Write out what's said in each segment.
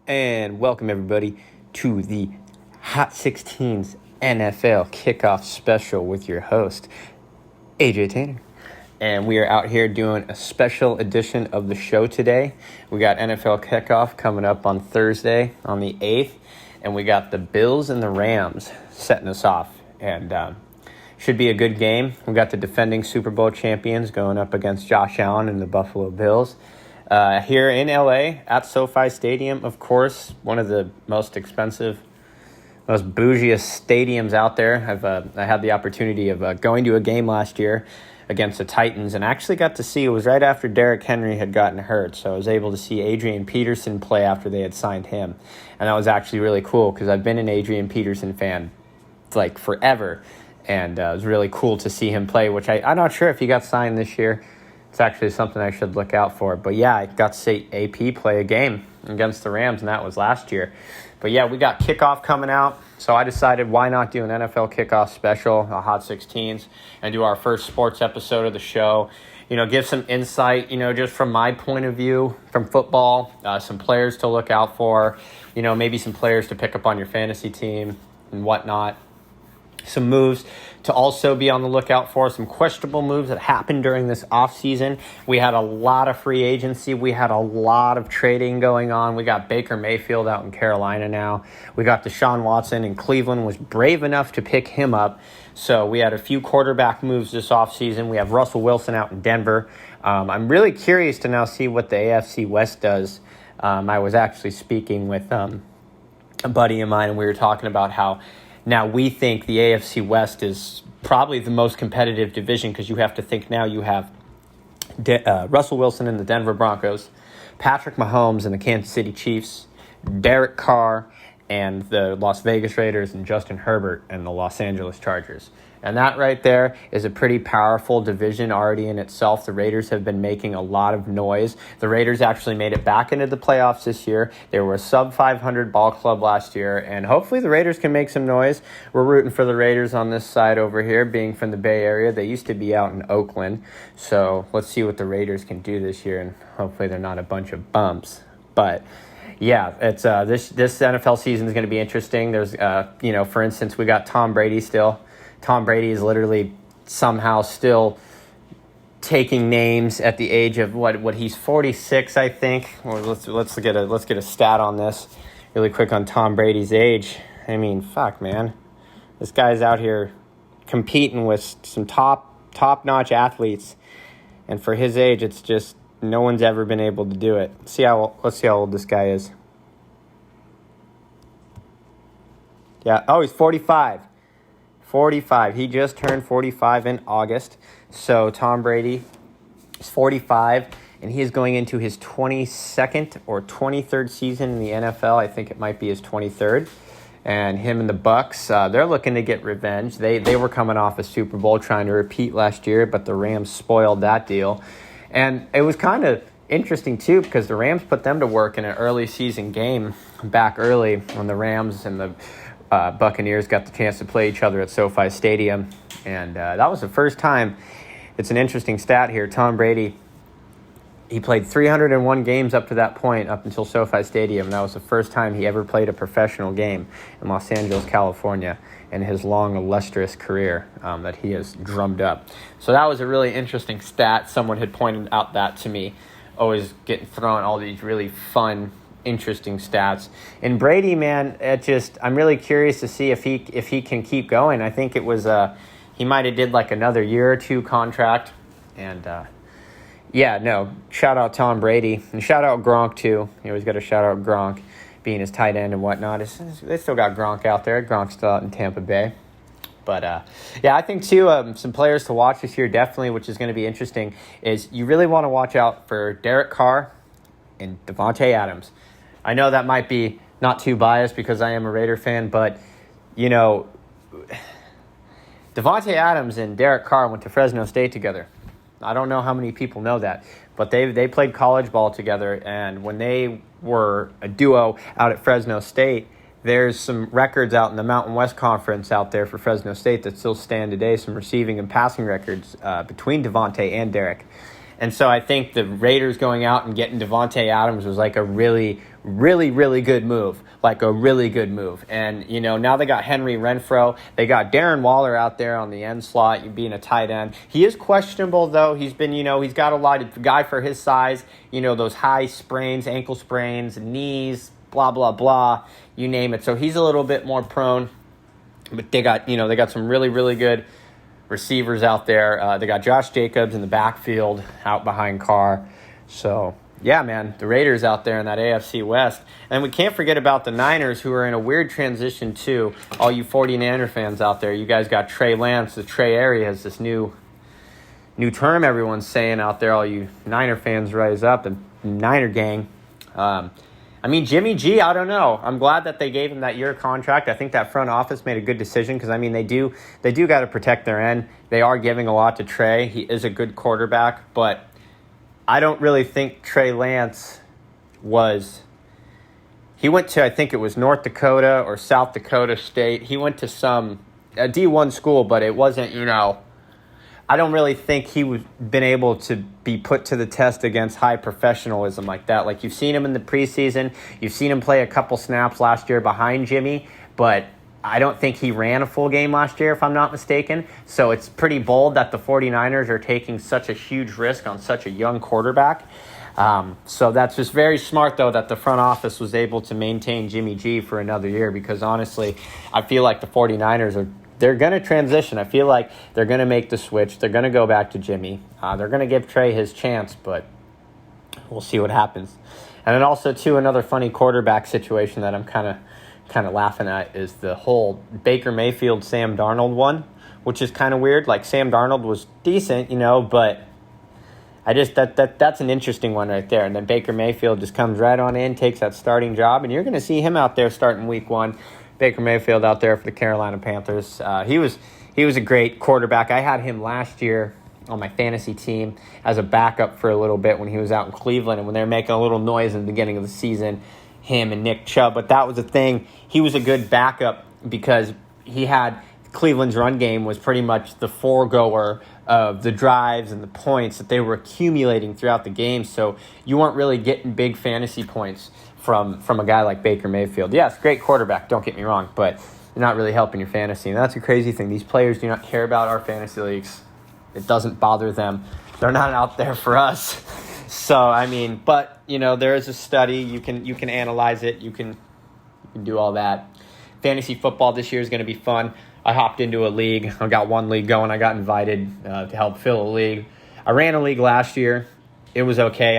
And welcome everybody to the Hot 16's NFL Kickoff Special with your host, AJ Tanner. And we are out here doing a special edition of the show today. We got NFL Kickoff coming up on Thursday on the 8th. And we got the Bills and the Rams setting us off. And should be a good game. We got the defending Super Bowl champions going up against Josh Allen and the Buffalo Bills. Here in LA at SoFi Stadium, of course, one of the most expensive, most bougiest stadiums out there. I had the opportunity of going to a game last year against the Titans and actually got to see, it was right after Derrick Henry had gotten hurt, so I was able to see Adrian Peterson play after they had signed him, and that was actually really cool because I've been an Adrian Peterson fan like forever, and it was really cool to see him play, which I'm not sure if he got signed this year. It's actually something I should look out for. But yeah, I got to see AP play a game against the Rams, and that was last year. But yeah, we got kickoff coming out, so I decided why not do an NFL Kickoff Special, a Hot 16's, and do our first sports episode of the show. You know, give some insight, just from my point of view from football, some players to look out for, maybe some players to pick up on your fantasy team and whatnot. Some moves to also be on the lookout for, some questionable moves that happened during this offseason. We had a lot of free agency. We had a lot of trading going on. We got Baker Mayfield out in Carolina now. We got Deshaun Watson, and Cleveland was brave enough to pick him up. So we had a few quarterback moves this offseason. We have Russell Wilson out in Denver. I'm really curious to now see what the AFC West does. I was actually speaking with a buddy of mine, and we were talking about how now we think the AFC West is probably the most competitive division because you have to think now you have Russell Wilson in the Denver Broncos, Patrick Mahomes and the Kansas City Chiefs, Derek Carr and the Las Vegas Raiders, and Justin Herbert and the Los Angeles Chargers. And that right there is a pretty powerful division already in itself. The Raiders have been making a lot of noise. The Raiders actually made it back into the playoffs this year. They were a sub-500 ball club last year, and hopefully the Raiders can make some noise. We're rooting for the Raiders on this side over here, being from the Bay Area. They used to be out in Oakland, so let's see what the Raiders can do this year, and hopefully they're not a bunch of bumps. But yeah, it's this NFL season is going to be interesting. There's, for instance, we got Tom Brady still. Tom Brady is literally somehow still taking names at the age of what he's 46, I think. Or let's get a stat on this really quick on Tom Brady's age. I mean, fuck, man, this guy's out here competing with some top-notch athletes, and for his age, it's just no one's ever been able to do it. Let's see how old this guy is. Yeah, he's 45. 45. He just turned 45 in August. So Tom Brady is 45, and he is going into his 22nd or 23rd season in the NFL. I think it might be his 23rd. And him and the Bucks, they're looking to get revenge. They were coming off a Super Bowl trying to repeat last year, but the Rams spoiled that deal. And it was kind of interesting, too, because the Rams put them to work in an early season game back early when the Rams and the Buccaneers got the chance to play each other at SoFi Stadium. And that was the first time. It's an interesting stat here. Tom Brady, he played 301 games up to that point, up until SoFi Stadium. That was the first time he ever played a professional game in Los Angeles, California, in his long, illustrious career that he has drummed up. So that was a really interesting stat. Someone had pointed out that to me. Always getting thrown all these really fun, interesting stats. And Brady, man, I'm really curious to see if he can keep going. I think it was he might have did like another year or two contract. And shout out Tom Brady, and shout out Gronk too. You always got to shout out Gronk being his tight end and whatnot. They still got Gronk out there. Gronk's still out in Tampa Bay. But, I think, too, some players to watch this year, definitely, which is going to be interesting, is you really want to watch out for Derek Carr and Davante Adams. I know that might be not too biased because I am a Raider fan, but, Davante Adams and Derek Carr went to Fresno State together. I don't know how many people know that, but they played college ball together, and when they were a duo out at Fresno State, there's some records out in the Mountain West Conference out there for Fresno State that still stand today, some receiving and passing records between Davante and Derek. And so I think the Raiders going out and getting Devontae Adams was like a really, really, really good move. Like a really good move. And, now they got Henry Renfrow. They got Darren Waller out there on the end slot, being a tight end. He is questionable, though. He's been, he's got a lot of guy for his size, those high sprains, ankle sprains, knees, blah, blah, blah, you name it. So he's a little bit more prone. But they got some really, really good receivers out there. They got Josh Jacobs in the backfield out behind Carr. So, yeah, man, the Raiders out there in that AFC West. And we can't forget about the Niners, who are in a weird transition, too. All you 49er fans out there, you guys got Trey Lance. The Trey area has this new term everyone's saying out there. All you Niner fans rise up, the Niner gang. Jimmy G, I don't know. I'm glad that they gave him that year contract. I think that front office made a good decision because, they do got to protect their end. They are giving a lot to Trey. He is a good quarterback, but I don't really think Trey Lance he went to, I think it was North Dakota or South Dakota State. He went to a D1 school, but it wasn't, I don't really think he was been able to be put to the test against high professionalism like that. Like, you've seen him in the preseason. You've seen him play a couple snaps last year behind Jimmy, but I don't think he ran a full game last year, if I'm not mistaken. So it's pretty bold that the 49ers are taking such a huge risk on such a young quarterback. So that's just very smart, though, that the front office was able to maintain Jimmy G for another year because, honestly, I feel like the 49ers they're going to transition. I feel like they're going to make the switch. They're going to go back to Jimmy. They're going to give Trey his chance, but we'll see what happens. And then also, too, another funny quarterback situation that I'm kind of laughing at is the whole Baker Mayfield, Sam Darnold one, which is kind of weird. Like, Sam Darnold was decent, but I just that's an interesting one right there. And then Baker Mayfield just comes right on in, takes that starting job, and you're going to see him out there starting week 1. Baker Mayfield out there for the Carolina Panthers. He was a great quarterback. I had him last year on my fantasy team as a backup for a little bit when he was out in Cleveland and when they were making a little noise in the beginning of the season, him and Nick Chubb. But that was the thing. He was a good backup because he had Cleveland's run game was pretty much the foregoer of the drives and the points that they were accumulating throughout the game. So you weren't really getting big fantasy points from a guy like Baker Mayfield. Yes, great quarterback, don't get me wrong, but you're not really helping your fantasy. And that's a crazy thing. These players do not care about our fantasy leagues. It doesn't bother them. They're not out there for us. So, but, there is a study. You can analyze it. You can do all that. Fantasy football this year is going to be fun. I hopped into a league. I got one league going. I got invited to help fill a league. I ran a league last year. It was okay.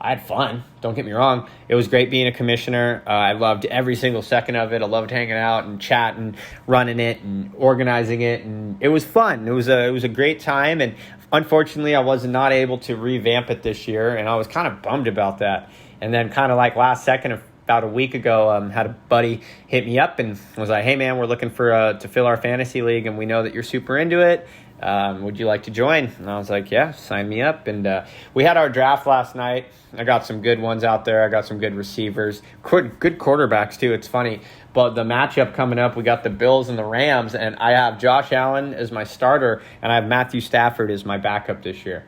I had fun. Don't get me wrong. It was great being a commissioner. I loved every single second of it. I loved hanging out and chatting, running it and organizing it. And it was fun. It was a great time. And unfortunately, I was not able to revamp it this year. And I was kind of bummed about that. And then kind of like last second, about a week ago, had a buddy hit me up and was like, hey, man, we're looking for to fill our fantasy league. And we know that you're super into it. Would you like to join? And I was like, yeah, sign me up. And we had our draft last night. I got some good ones out there. I got some good receivers, good quarterbacks too. It's funny, but the matchup coming up, we got the Bills and the Rams, and I have Josh Allen as my starter, and I have Matthew Stafford as my backup this year.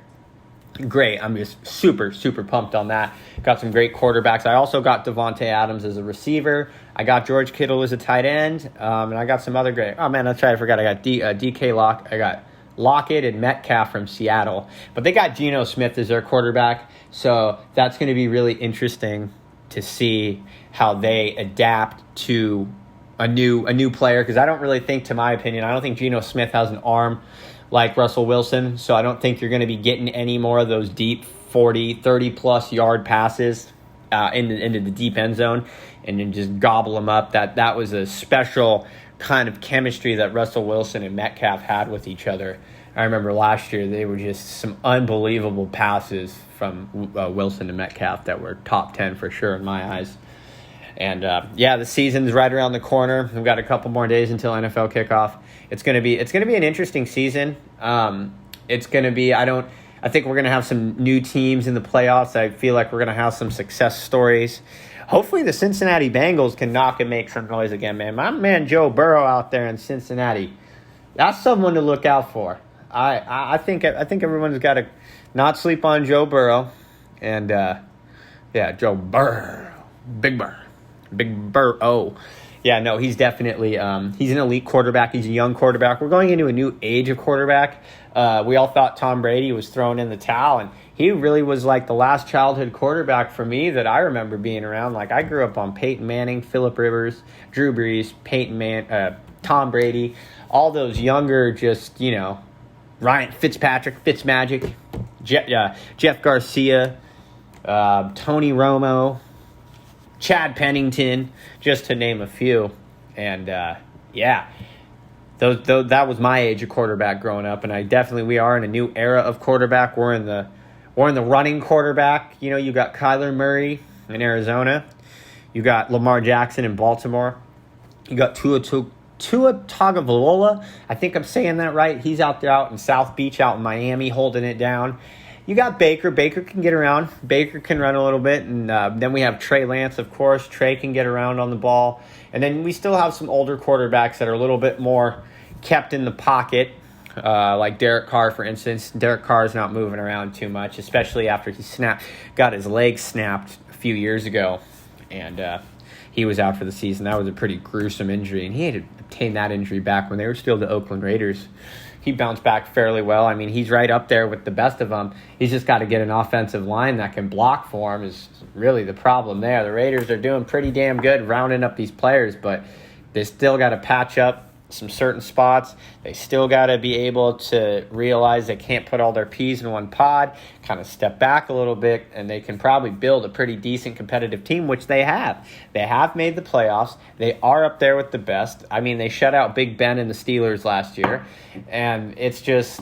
Great. I'm just super, super pumped on that. Got some great quarterbacks. I also got Devontae Adams as a receiver. I got George Kittle as a tight end, and I got some other great. Oh man, that's right. I forgot. I got DK Lock. I got Lockett and Metcalf from Seattle. But they got Geno Smith as their quarterback, so that's going to be really interesting to see how they adapt to a new player, because I don't really think, to my opinion, I don't think Geno Smith has an arm like Russell Wilson, so I don't think you're going to be getting any more of those deep 40, 30-plus yard passes into the deep end zone and then just gobble them up. That was a special kind of chemistry that Russell Wilson and Metcalf had with each other. I remember last year they were just some unbelievable passes from Wilson and Metcalf that were top 10 for sure in my eyes. And the season's right around the corner. We've got a couple more days until NFL kickoff. It's gonna be an interesting season. It's gonna be. I think we're gonna have some new teams in the playoffs. I feel like we're gonna have some success stories. Hopefully, the Cincinnati Bengals can knock and make some noise again, man. My man Joe Burrow out there in Cincinnati, that's someone to look out for. I think everyone's got to not sleep on Joe Burrow. And, Joe Burrow. Big Burrow. Yeah, no, he's definitely he's an elite quarterback. He's a young quarterback. We're going into a new age of quarterback. We all thought Tom Brady was throwing in the towel, and he really was like the last childhood quarterback for me that I remember being around. Like, I grew up on Peyton Manning, Phillip Rivers, Drew Brees, Tom Brady, all those younger, just, Ryan Fitzpatrick, Fitzmagic, Jeff Garcia, Tony Romo, Chad Pennington, just to name a few. And, that was my age of quarterback growing up. And we are in a new era of quarterback. We're in the running quarterback. You got Kyler Murray in Arizona. You got Lamar Jackson in Baltimore. You got Tua Tagovailoa. I think I'm saying that right. He's out in South Beach, out in Miami, holding it down. You got Baker. Baker can get around. Baker can run a little bit. And then we have Trey Lance, of course. Trey can get around on the ball. And then we still have some older quarterbacks that are a little bit more kept in the pocket, like Derek Carr, for instance. Derek Carr is not moving around too much, especially after he got his leg snapped a few years ago. And he was out for the season. That was a pretty gruesome injury. And he had to obtain that injury back when they were still the Oakland Raiders. He bounced back fairly well. I mean, he's right up there with the best of them. He's just got to get an offensive line that can block for him is really the problem there. The Raiders are doing pretty damn good rounding up these players, but they still got to patch up some certain spots. They still got to be able to realize they can't put all their peas in one pod, kind of step back a little bit, and they can probably build a pretty decent competitive team, which they have. They have made the playoffs. They are up there with the best. I mean, they shut out Big Ben and the Steelers last year, and it's just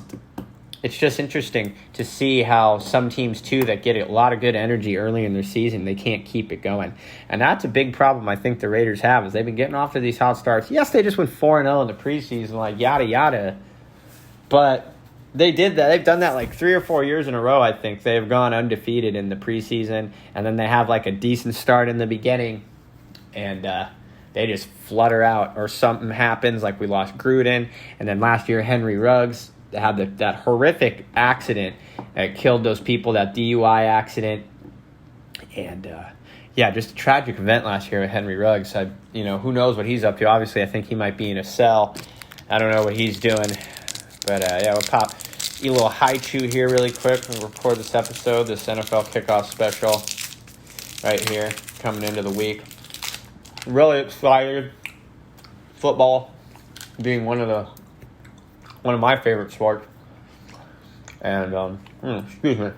interesting to see how some teams, too, that get a lot of good energy early in their season, they can't keep it going. And that's a big problem I think the Raiders have, is they've been getting off to these hot starts. Yes, they just went 4-0 in the preseason, like yada, yada. But they did that. They've done that like 3 or 4 years in a row, I think. They've gone undefeated in the preseason, and then they have like a decent start in the beginning, and they just flutter out, or something happens, like we lost Gruden, and then last year Henry Ruggs had that horrific accident that killed those people, that DUI accident. And, just a tragic event last year with Henry Ruggs. Who knows what he's up to. Obviously, I think he might be in a cell. I don't know what he's doing. But, we'll eat a little high chew here really quick. We'll record this episode, this NFL Kickoff Special right here, coming into the week. Really excited. Football being one of my favorite sports. And, excuse me.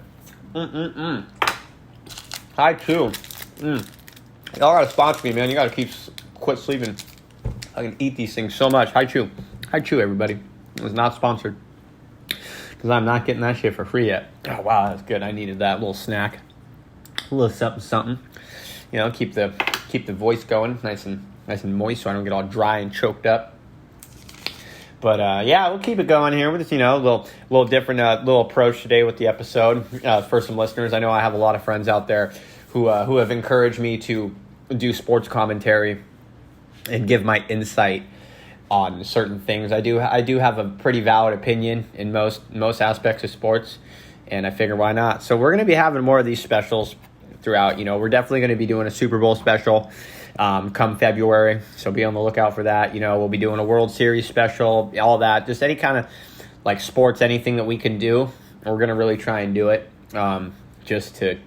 Hi, too. Y'all gotta sponsor me, man. You gotta quit sleeping. I can eat these things so much. Hi, Chew. Hi, Chew, everybody. It was not sponsored, because I'm not getting that shit for free yet. Oh, wow, that's good. I needed that little snack. A little something. Keep the voice going nice and moist, so I don't get all dry and choked up. But, we'll keep it going here with this, a little different little approach today with the episode. For some listeners, I know I have a lot of friends out there who have encouraged me to do sports commentary and give my insight on certain things. I do have a pretty valid opinion in most aspects of sports, and I figure why not. So we're going to be having more of these specials throughout. We're definitely going to be doing a Super Bowl special come February, so be on the lookout for that. We'll be doing a World Series special, all that, just any kind of like sports, anything that we can do. We're going to really try and do it, just to,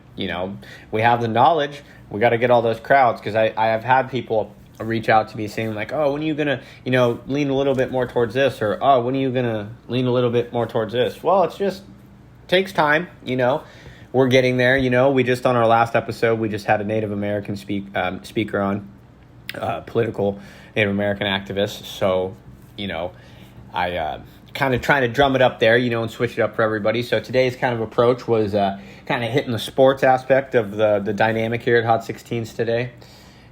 we have the knowledge. We got to get all those crowds, because I have had people reach out to me saying like, oh, when are you going to, lean a little bit more towards this, or, oh, when are you going to lean a little bit more towards this? Well, it's just takes time, We're getting there, We just, on our last episode, we just had a Native American speaker on, political Native American activist. So, I kind of trying to drum it up there, and switch it up for everybody. So today's kind of approach was kind of hitting the sports aspect of the dynamic here at Hot 16's today.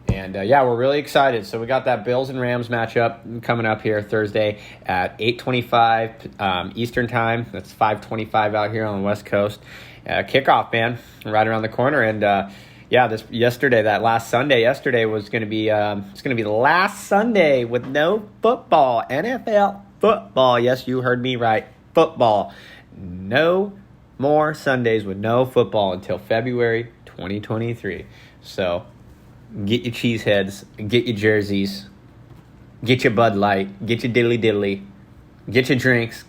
And, we're really excited. So we got that Bills and Rams matchup coming up here Thursday at 8:25 Eastern Time. That's 5:25 out here on the West Coast. Kickoff, man, right around the corner. And, that last Sunday yesterday was going to be it's going to be the last Sunday with no football, NFL football. Yes, you heard me right, football. No more Sundays with no football until February 2023. So get your cheeseheads, get your jerseys, get your Bud Light, get your diddly, get your drinks,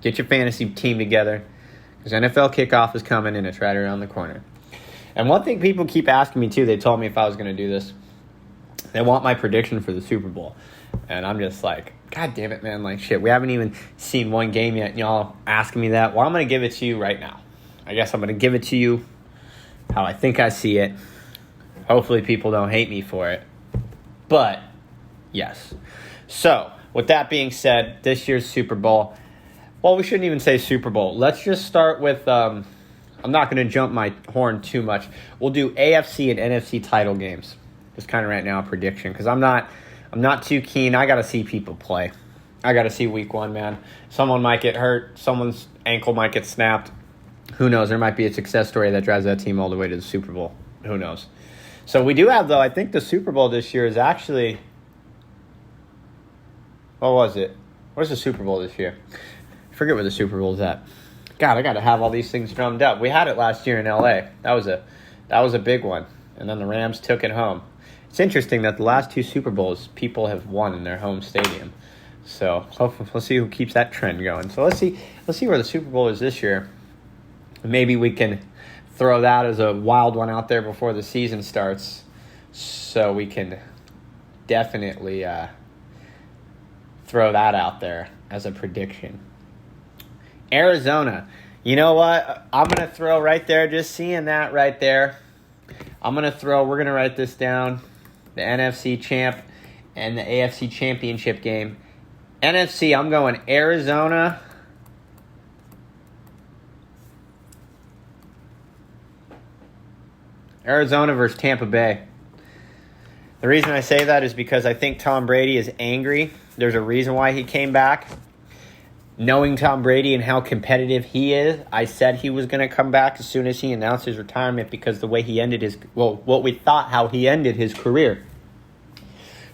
get your fantasy team together, because NFL Kickoff is coming and it's right around the corner. And one thing people keep asking me too, they told me if I was going to do this, they want my prediction for the Super Bowl. And I'm just like, God damn it, man. Like, shit, we haven't even seen one game yet, and y'all asking me that. Well, I'm going to give it to you right now. I guess I'm going to give it to you how I think I see it. Hopefully people don't hate me for it. But, yes. So, with that being said, this year's Super Bowl, well, we shouldn't even say Super Bowl. Let's just start with, I'm not going to jump my horn too much. We'll do AFC and NFC title games. Just kind of right now a prediction, because I'm not too keen. I got to see people play. I got to see week one, man. Someone might get hurt. Someone's ankle might get snapped. Who knows? There might be a success story that drives that team all the way to the Super Bowl. Who knows? So we do have, though, I think the Super Bowl this year is actually, what was it? Where's the Super Bowl this year? I forget where the Super Bowl is at. God, I got to have all these things drummed up. We had it last year in L.A. That was a big one. And then the Rams took it home. It's interesting that the last two Super Bowls, people have won in their home stadium. So let's see who keeps that trend going. So let's see where the Super Bowl is this year. Maybe we can throw that as a wild one out there before the season starts, so we can definitely throw that out there as a prediction. Arizona. You know what? I'm going to throw right there, just seeing that right there. We're going to write this down. The NFC champ and the AFC championship game. NFC, I'm going Arizona. Arizona versus Tampa Bay. The reason I say that is because I think Tom Brady is angry. There's a reason why he came back. Knowing Tom Brady and how competitive he is, I said he was going to come back as soon as he announced his retirement, because the way he ended how he ended his career.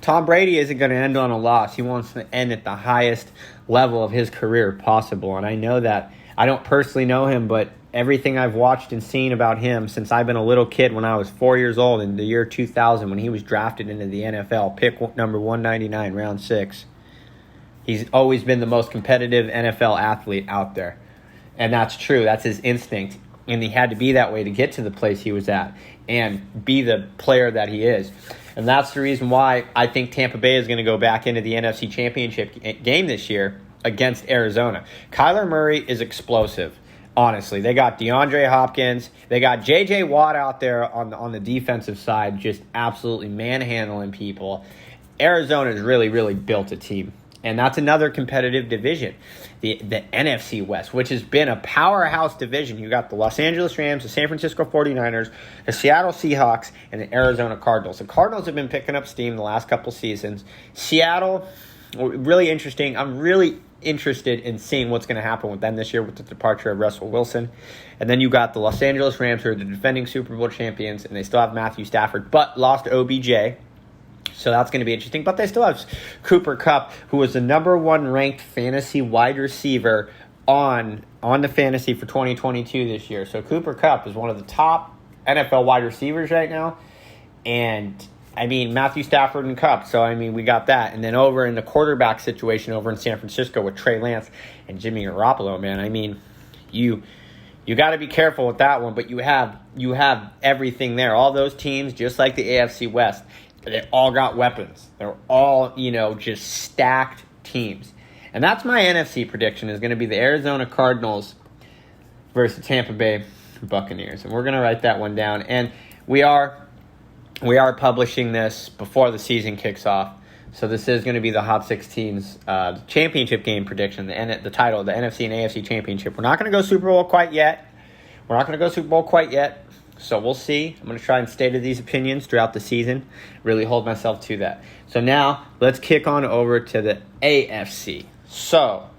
Tom Brady isn't going to end on a loss. He wants to end at the highest level of his career possible. And I know that. I don't personally know him, but everything I've watched and seen about him since I've been a little kid, when I was 4 years old in the year 2000, when he was drafted into the NFL, pick number 199, round 6. He's always been the most competitive NFL athlete out there. And that's true. That's his instinct. And he had to be that way to get to the place he was at and be the player that he is. And that's the reason why I think Tampa Bay is going to go back into the NFC Championship game this year against Arizona. Kyler Murray is explosive, honestly. They got DeAndre Hopkins. They got J.J. Watt out there on the defensive side, just absolutely manhandling people. Arizona's really, really built a team. And that's another competitive division, the NFC West, which has been a powerhouse division. You got the Los Angeles Rams, the San Francisco 49ers, the Seattle Seahawks, and the Arizona Cardinals. The Cardinals have been picking up steam the last couple seasons. Seattle, really interesting. I'm really interested in seeing what's going to happen with them this year with the departure of Russell Wilson. And then you got the Los Angeles Rams, who are the defending Super Bowl champions, and they still have Matthew Stafford, but lost OBJ. So that's going to be interesting. But they still have Cooper Kupp, who was the number one ranked fantasy wide receiver on the fantasy for 2022 this year. So Cooper Kupp is one of the top NFL wide receivers right now. And, I mean, Matthew Stafford and Kupp. So, I mean, we got that. And then over in the quarterback situation over in San Francisco with Trey Lance and Jimmy Garoppolo, man. I mean, you got to be careful with that one. But you have everything there. All those teams, just like the AFC West, they all got weapons. They're all, just stacked teams. And that's my NFC prediction, is going to be the Arizona Cardinals versus the Tampa Bay Buccaneers. And we're going to write that one down. And we are publishing this before the season kicks off. So this is going to be the Hot 16's championship game prediction, the title, the NFC and AFC championship. We're not going to go Super Bowl quite yet. So we'll see. I'm going to try and stay to these opinions throughout the season, really hold myself to that. So now let's kick on over to the AFC. So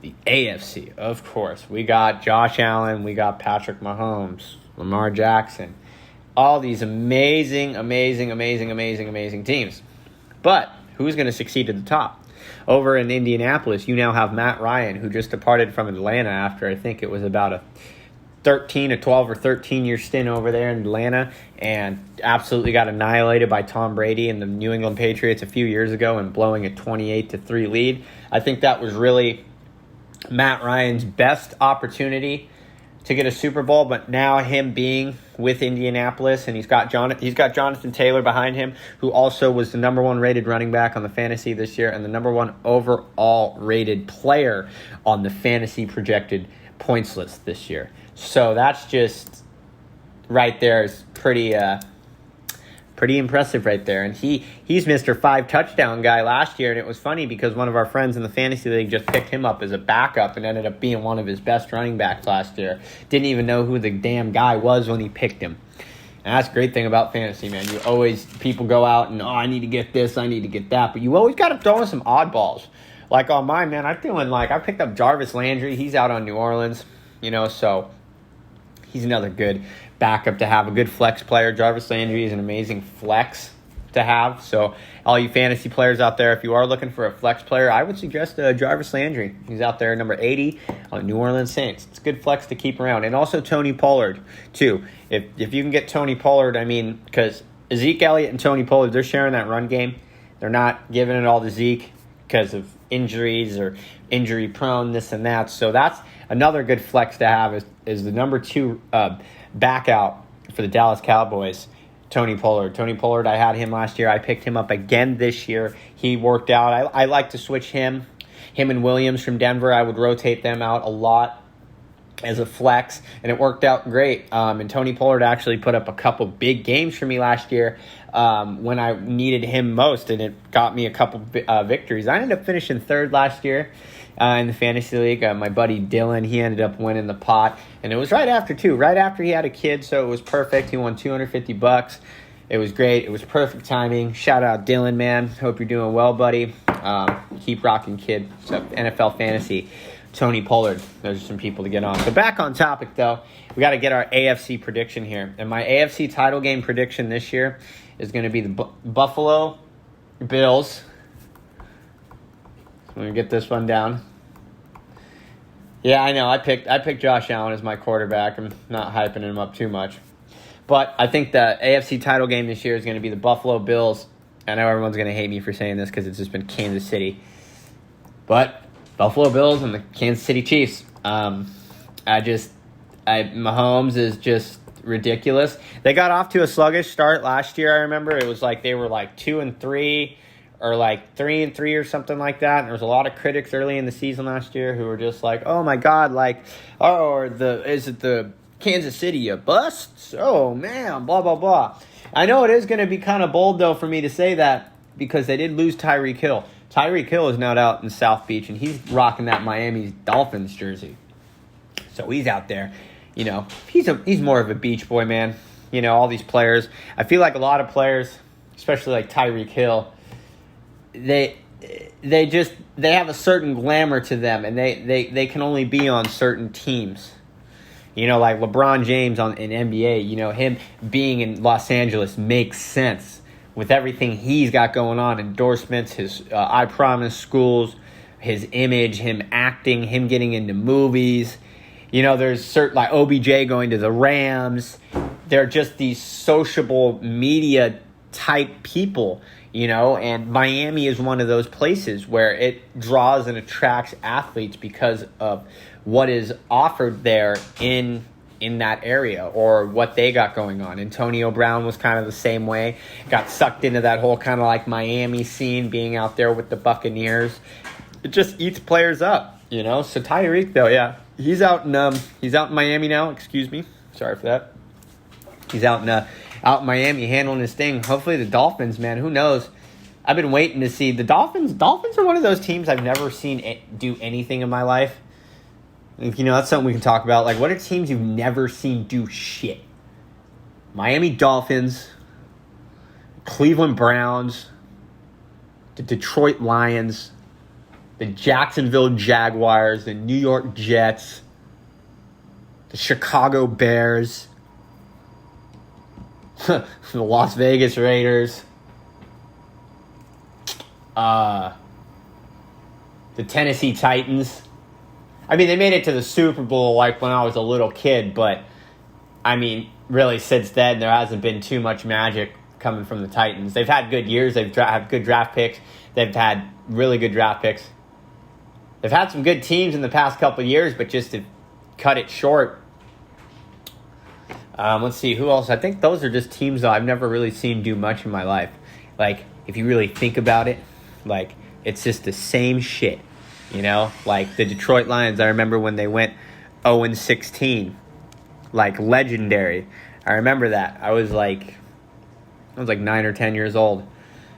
the AFC, of course, we got Josh Allen, we got Patrick Mahomes, Lamar Jackson, all these amazing teams. But who's going to succeed at the top? Over in Indianapolis, you now have Matt Ryan, who just departed from Atlanta after I think it was about a a 12 or 13-year stint over there in Atlanta and absolutely got annihilated by Tom Brady and the New England Patriots a few years ago and blowing a 28-3 lead. I think that was really Matt Ryan's best opportunity to get a Super Bowl, but now him being with Indianapolis, and he's got Jonathan Taylor behind him, who also was the number 1 rated running back on the fantasy this year and the number 1 overall rated player on the fantasy projected points list this year. So that's just right there is pretty impressive right there. And he's Mr. 5-touchdown guy last year, and it was funny because one of our friends in the fantasy league just picked him up as a backup and ended up being one of his best running backs last year. Didn't even know who the damn guy was when he picked him. And that's the great thing about fantasy, man. People go out and, I need to get this, I need to get that, but you always got to throw in some oddballs. Like on mine, man, I picked up Jarvis Landry. He's out on New Orleans, so he's another good backup to have, a good flex player. Jarvis Landry is an amazing flex to have. So all you fantasy players out there, if you are looking for a flex player, I would suggest Jarvis Landry. He's out there, number 80 on the New Orleans Saints. It's a good flex to keep around. And also Tony Pollard, too. If you can get Tony Pollard, because Zeke Elliott and Tony Pollard, they're sharing that run game. They're not giving it all to Zeke because of injuries or injury prone, this and that. So that's another good flex to have is the number 2 back out for the Dallas Cowboys, Tony Pollard. Tony Pollard, I had him last year. I picked him up again this year. He worked out. I like to switch him and Williams from Denver. I would rotate them out a lot as a flex, and it worked out great. And Tony Pollard actually put up a couple big games for me last year when I needed him most, and it got me a couple victories. I ended up finishing 3rd last year in the fantasy league. My buddy Dylan, he ended up winning the pot, and it was right after he had a kid, so it was perfect. He won $250. It was great. It was perfect timing. Shout out Dylan, man. Hope you're doing well, buddy. Keep rocking, kid. So NFL fantasy, Tony Pollard. Those are some people to get on. So back on topic, though, we got to get our AFC prediction here. And my AFC title game prediction this year is going to be the Buffalo Bills. I'm going to get this one down. Yeah, I know. I picked Josh Allen as my quarterback. I'm not hyping him up too much. But I think the AFC title game this year is going to be the Buffalo Bills. I know everyone's going to hate me for saying this because it's just been Kansas City. But Buffalo Bills and the Kansas City Chiefs. Mahomes is just ridiculous. They got off to a sluggish start last year, I remember. It was like they were like 2-3 or like 3-3 or something like that. And there was a lot of critics early in the season last year who were just like, oh my God, is it the Kansas City a bust? Oh man, blah, blah, blah. I know it is going to be kind of bold though for me to say that because they did lose Tyreek Hill. Tyreek Hill is now out in South Beach, and he's rocking that Miami Dolphins jersey. So he's out there. He's more of a beach boy, man. All these players. I feel like a lot of players, especially like Tyreek Hill, they have a certain glamour to them, and they can only be on certain teams. Like LeBron James in NBA, him being in Los Angeles makes sense with everything he's got going on, endorsements, his I Promise schools, his image, him acting, him getting into movies. There's certain, like OBJ going to the Rams. They're just these sociable media type people, and Miami is one of those places where it draws and attracts athletes because of what is offered there in that area or what they got going on. Antonio Brown was kind of the same way. Got sucked into that whole kind of like Miami scene, being out there with the Buccaneers. It just eats players up, So Tyreek, though, yeah, he's out in Miami now. Excuse me, sorry for that. He's out in Miami handling his thing. Hopefully the Dolphins, man, who knows? I've been waiting to see the Dolphins. Dolphins are one of those teams I've never seen do anything in my life. That's something we can talk about. Like, what are teams you've never seen do shit? Miami Dolphins, Cleveland Browns, the Detroit Lions, the Jacksonville Jaguars, the New York Jets, the Chicago Bears, the Las Vegas Raiders, the Tennessee Titans. I mean, they made it to the Super Bowl like when I was a little kid, but I mean, really since then there hasn't been too much magic coming from the Titans. They've had good years. They've had good draft picks. They've had really good draft picks. They've had some good teams in the past couple of years, but just to cut it short. Let's see, who else? I think those are just teams that I've never really seen do much in my life. Like, if you really think about it, like, it's just the same shit, you know? Like, the Detroit Lions, I remember when they went 0-16, like, legendary. I remember that. I was like 9 or 10 years old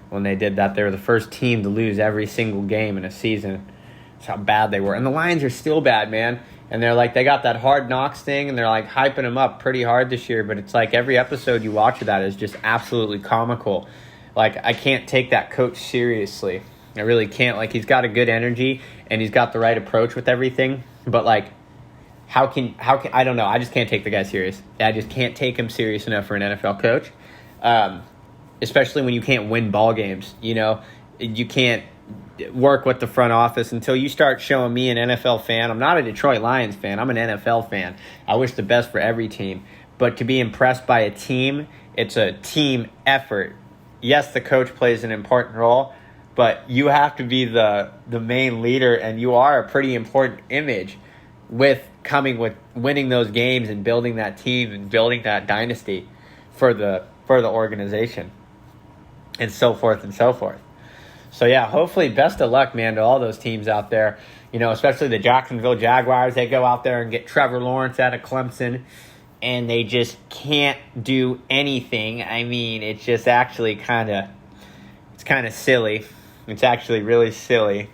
when they did that. They were the first team to lose every single game in a season. That's how bad they were. And the Lions are still bad, man. And they're like, they got that Hard Knocks thing, and they're like hyping them up pretty hard this year. But it's like every episode you watch of that is just absolutely comical. Like, I can't take that coach seriously. I really can't. Like, he's got a good energy, and he's got the right approach with everything. But, like, how can I don't know. I just can't take the guy serious. I just can't take him serious enough for an NFL coach. Especially when you can't win ball games, you know. You can't work with the front office until you start showing me an NFL fan. I'm not a Detroit Lions fan. I'm an NFL fan. I wish the best for every team. But to be impressed by a team, it's a team effort. Yes, the coach plays an important role, but you have to be the main leader, and you are a pretty important image with winning those games and building that team and building that dynasty for the organization, and so forth and so forth. So, yeah, hopefully best of luck, man, to all those teams out there, you know, especially the Jacksonville Jaguars. They go out there and get Trevor Lawrence out of Clemson, and they just can't do anything. I mean, it's just actually kind of silly. It's actually really silly.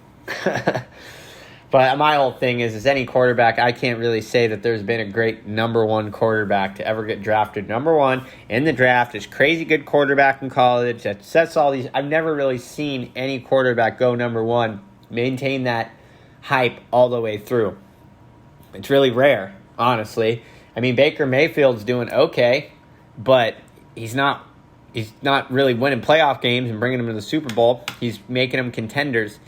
But my whole thing is any quarterback, I can't really say that there's been a great number one quarterback to ever get drafted number one in the draft. It's crazy good quarterback in college that sets all these. I've never really seen any quarterback go number one, maintain that hype all the way through. It's really rare, honestly. I mean, Baker Mayfield's doing okay, but he's not really winning playoff games and bringing them to the Super Bowl. He's making them contenders.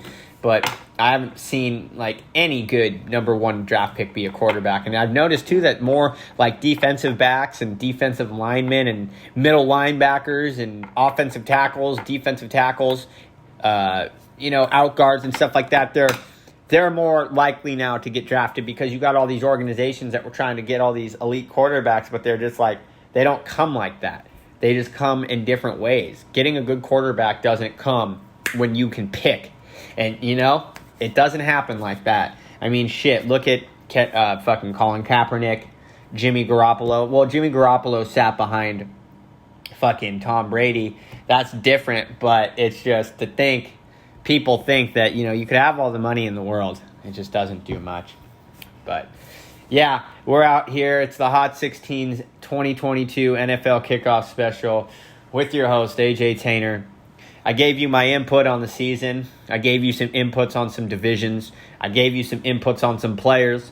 But I haven't seen, like, any good number one draft pick be a quarterback. And I've noticed, too, that more, like, defensive backs and defensive linemen and middle linebackers and offensive tackles, defensive tackles, out guards and stuff like that, they're more likely now to get drafted because you got all these organizations that were trying to get all these elite quarterbacks, but they're just like, they don't come like that. They just come in different ways. Getting a good quarterback doesn't come when you can pick. And, you know, it doesn't happen like that. I mean, shit, look at fucking Colin Kaepernick, Jimmy Garoppolo. Well, Jimmy Garoppolo sat behind fucking Tom Brady. That's different, but it's just to think, people think that, you know, you could have all the money in the world. It just doesn't do much. But, yeah, we're out here. It's the Hot 16's 2022 NFL Kickoff Special with your host, AJ Tainer. I gave you my input on the season. I gave you some inputs on some divisions. I gave you some inputs on some players.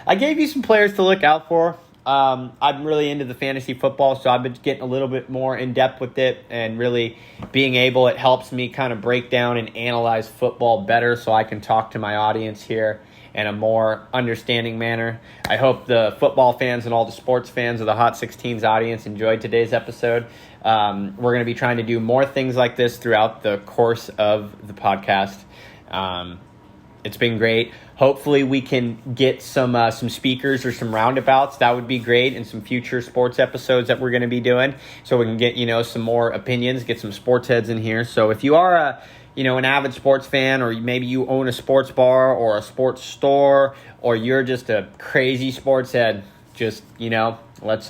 I gave you some players to look out for. I'm really into the fantasy football, so I've been getting a little bit more in depth with it and really being able, it helps me kind of break down and analyze football better so I can talk to my audience here in a more understanding manner. I hope the football fans and all the sports fans of the Hot 16's audience enjoyed today's episode. We're going to be trying to do more things like this throughout the course of the podcast. It's been great. Hopefully we can get some speakers or some roundabouts. That would be great in some future sports episodes that we're going to be doing. So we can get, you know, some more opinions, get some sports heads in here. So if you are an avid sports fan, or maybe you own a sports bar or a sports store, or you're just a crazy sports head, just, you know, let's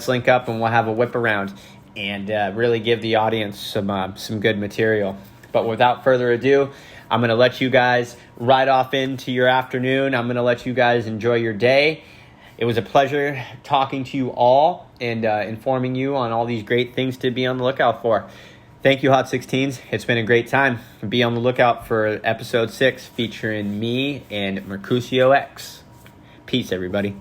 link up and we'll have a whip around and really give the audience some good material. But without further ado, I'm going to let you guys ride off into your afternoon. I'm going to let you guys enjoy your day. It was a pleasure talking to you all and informing you on all these great things to be on the lookout for. Thank you, Hot 16s. It's been a great time. Be on the lookout for episode 6 featuring me and Mercutio X. Peace, everybody.